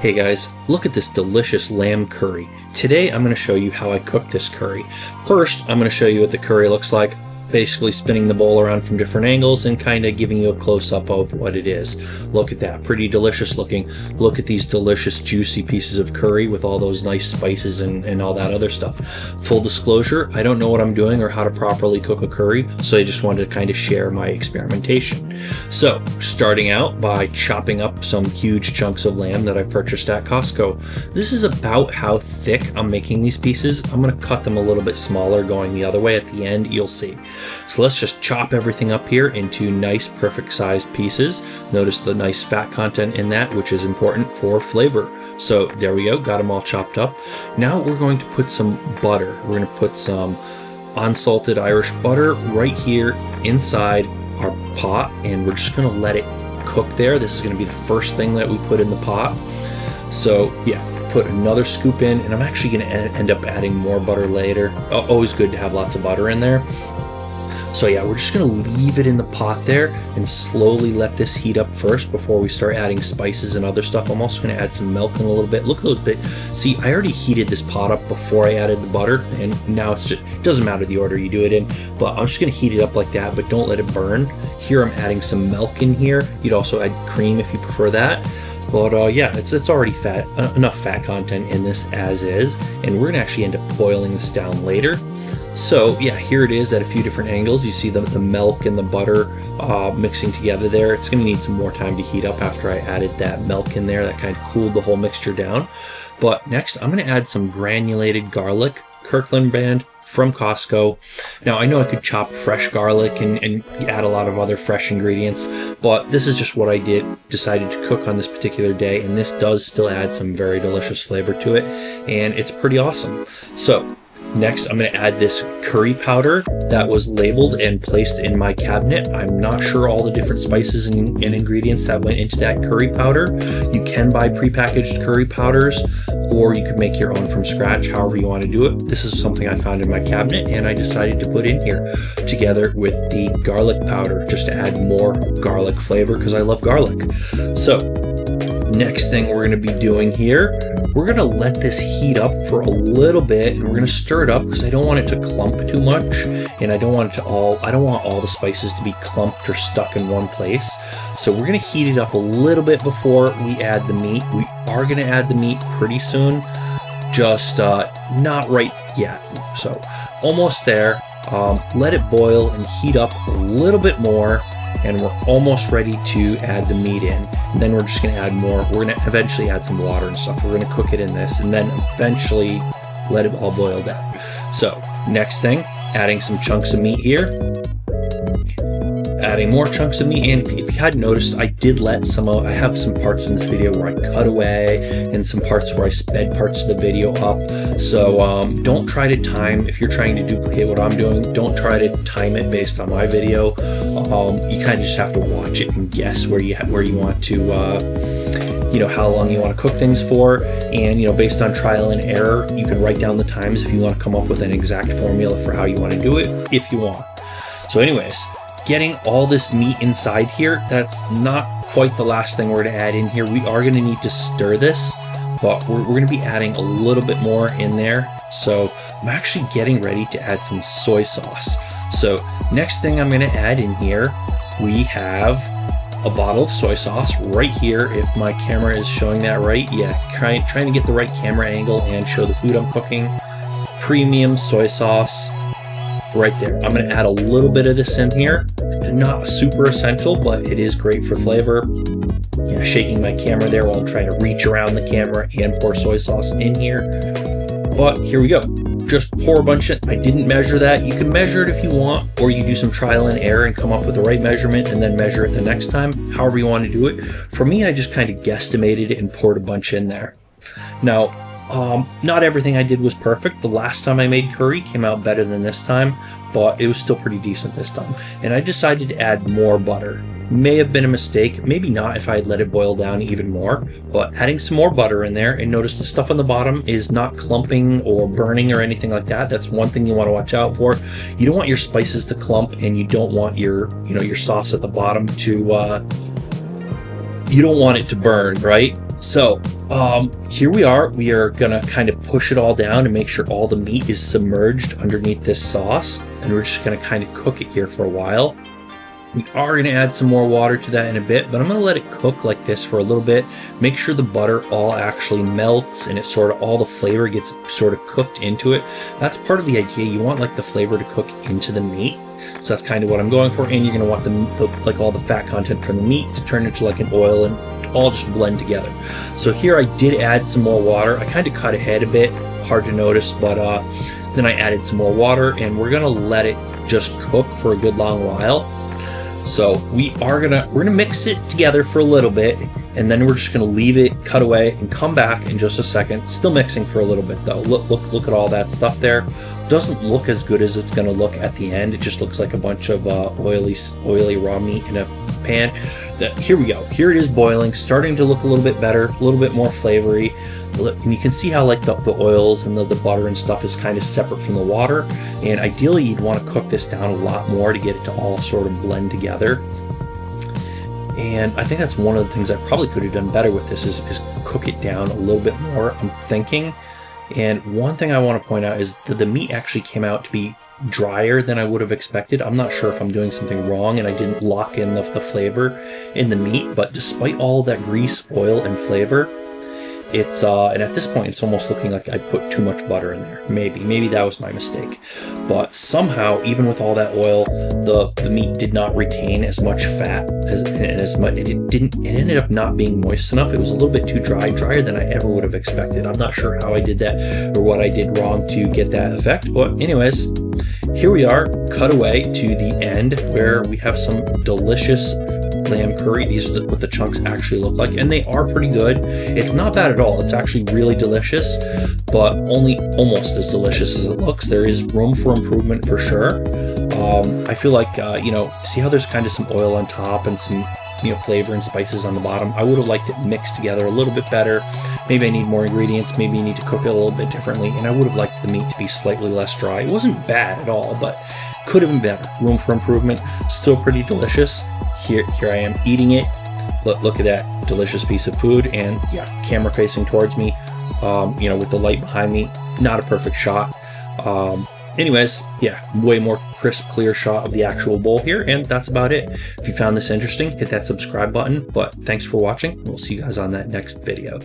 Hey guys, look at this delicious lamb curry. Today I'm going to show you how I cook this curry. First, I'm going to show you what the curry looks like, basically spinning the bowl around from different angles and kind of giving you a close-up of what it is. Look at that, pretty delicious looking. Look at these delicious juicy pieces of curry with all those nice spices and all that other stuff. Full disclosure, I don't know what I'm doing or how to properly cook a curry, so I just wanted to kind of share my experimentation. So, starting out by chopping up some huge chunks of lamb that I purchased at Costco. This is about how thick I'm making these pieces. I'm going to cut them a little bit smaller going the other way at the end, you'll see. So let's just chop everything up here into nice, perfect sized pieces. Notice the nice fat content in that, which is important for flavor. So there we go, got them all chopped up. Now we're going to put some butter. We're going to put some unsalted Irish butter right here inside our pot, and we're just going to let it cook there. This is going to be the first thing that we put in the pot. So yeah, put another scoop in, and I'm actually going to end up adding more butter later. Always good to have lots of butter in there. So yeah, we're just going to leave it in the pot there and slowly let this heat up first before we start adding spices and other stuff. I'm also going to add some milk in a little bit. Look at those bits. See, I already heated this pot up before I added the butter, and now it's just, it doesn't matter the order you do it in, but I'm just going to heat it up like that, but don't let it burn. Here I'm adding some milk in here. You'd also add cream if you prefer that. But yeah, it's already fat, enough fat content in this as is, and we're going to actually end up boiling this down later. So yeah, here it is at a few different angles. You see the milk and the butter mixing together there. It's going to need some more time to heat up after I added that milk in there. That kind of cooled the whole mixture down. But next, I'm going to add some granulated garlic, Kirkland brand, from Costco. Now I know I could chop fresh garlic and add a lot of other fresh ingredients, but this is just what I decided to cook on this particular day, and this does still add some very delicious flavor to it, and it's pretty awesome. So next, I'm going to add this curry powder that was labeled and placed in my cabinet. I'm not sure all the different spices and ingredients that went into that curry powder. You can buy prepackaged curry powders, or you could make your own from scratch, however you want to do it. This is something I found in my cabinet, and I decided to put in here together with the garlic powder just to add more garlic flavor because I love garlic. So next thing we're going to be doing here, we're going to let this heat up for a little bit, and we're going to stir it up because I don't want it to clump too much, and I don't want all the spices to be clumped or stuck in one place. So we're going to heat it up a little bit before we add the meat. We are going to add the meat pretty soon, just not right yet. So almost there. Let it boil and heat up a little bit more, and we're almost ready to add the meat in. And then we're just going to add more. We're going to eventually add some water and stuff. We're going to cook it in this and then eventually let it all boil down. So next thing, adding some chunks of meat here. Adding more chunks of meat, and if you hadn't noticed, I did let I have some parts in this video where I cut away and some parts where I sped parts of the video up. So don't try to time, if you're trying to duplicate what I'm doing, don't try to time it based on my video. You kind of just have to watch it and guess where you want to how long you want to cook things for, and based on trial and error, you can write down the times if you want to come up with an exact formula for how you want to do it if you want. So anyways, getting all this meat inside here, that's not quite the last thing we're going to add in here. We are going to need to stir this, but we're going to be adding a little bit more in there. So I'm actually getting ready to add some soy sauce. So next thing I'm going to add in here, we have a bottle of soy sauce right here. If my camera is showing that right, yeah, trying to get the right camera angle and show the food I'm cooking. Premium soy sauce right there. I'm going to add a little bit of this in here. Not super essential, but it is great for flavor. Yeah, shaking my camera there while I'm trying to reach around the camera and pour soy sauce in here. But here we go. Just pour a bunch of it. I didn't measure that. You can measure it if you want, or you can do some trial and error and come up with the right measurement and then measure it the next time, however you want to do it. For me, I just kind of guesstimated it and poured a bunch in there. Now, not everything I did was perfect. The last time I made curry came out better than this time, but it was still pretty decent this time. And I decided to add more butter. May have been a mistake, maybe not if I had let it boil down even more, but adding some more butter in there, and notice the stuff on the bottom is not clumping or burning or anything like that. That's one thing you want to watch out for. You don't want your spices to clump, and you don't want your sauce at the bottom to you don't want it to burn, right? So here we are. We are gonna kind of push it all down and make sure all the meat is submerged underneath this sauce, and we're just gonna kind of cook it here for a while. We are gonna add some more water to that in a bit, but I'm gonna let it cook like this for a little bit. Make sure the butter all actually melts and it sort of, all the flavor gets sort of cooked into it. That's part of the idea. You want like the flavor to cook into the meat. So that's kind of what I'm going for. And you're gonna want the like all the fat content from the meat to turn into like an oil and all just blend together. So here I did add some more water. I kind of cut ahead a bit, hard to notice, but then I added some more water, and we're gonna let it just cook for a good long while. So we're gonna mix it together for a little bit, and then we're just gonna leave it, cut away, and come back in just a second. Still mixing for a little bit though. Look at all that stuff there. Doesn't look as good as it's gonna look at the end. It just looks like a bunch of oily raw meat in a pan. Here we go. Here it is boiling, starting to look a little bit better, a little bit more flavory. And you can see how like the oils and the butter and stuff is kind of separate from the water. And ideally you'd want to cook this down a lot more to get it to all sort of blend together. And I think that's one of the things I probably could have done better with this is cook it down a little bit more, I'm thinking. And one thing I want to point out is that the meat actually came out to be drier than I would have expected. I'm not sure if I'm doing something wrong and I didn't lock in the flavor in the meat, but despite all that grease, oil, and flavor, it's and at this point it's almost looking like I put too much butter in there. Maybe that was my mistake, but somehow even with all that oil, the meat did not retain as much fat as much. It ended up not being moist enough. It was a little bit too drier than I ever would have expected. I'm not sure how I did that or what I did wrong to get that effect, but anyways, here we are, cut away to the end where we have some delicious lamb curry. These are what the chunks actually look like, and they are pretty good. It's not bad at all. It's actually really delicious, but only almost as delicious as it looks. There is room for improvement for sure. I feel like, see how there's kind of some oil on top and some flavor and spices on the bottom. I would have liked it mixed together a little bit better. Maybe I need more ingredients. Maybe you need to cook it a little bit differently, and I would have liked the meat to be slightly less dry. It wasn't bad at all, but could have been better. Room for improvement. Still pretty delicious. Here I am eating it. Look at that delicious piece of food, and yeah, camera facing towards me, with the light behind me. Not a perfect shot. Anyways, yeah, way more crisp, clear shot of the actual bowl here, and that's about it. If you found this interesting, hit that subscribe button, but thanks for watching. We'll see you guys on that next video.